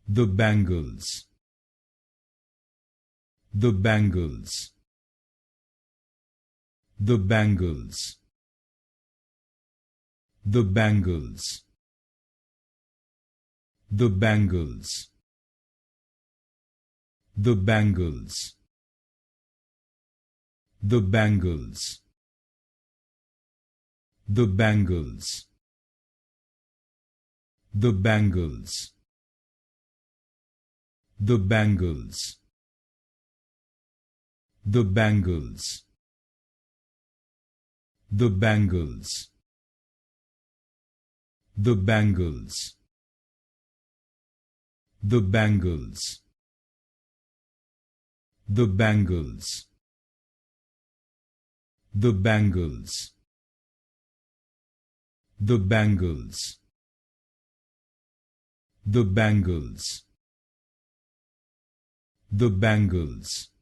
The Bangles. The Bangles. The Bangles. The Bangles. The Bangles. The Bangles. The Bangles. The Bangles. The Bangles. The Bangles. The Bangles. The Bangles. The Bangles. The Bangles. The Bangles. The Bangles. The Bangles. The Bangles. The Bangles.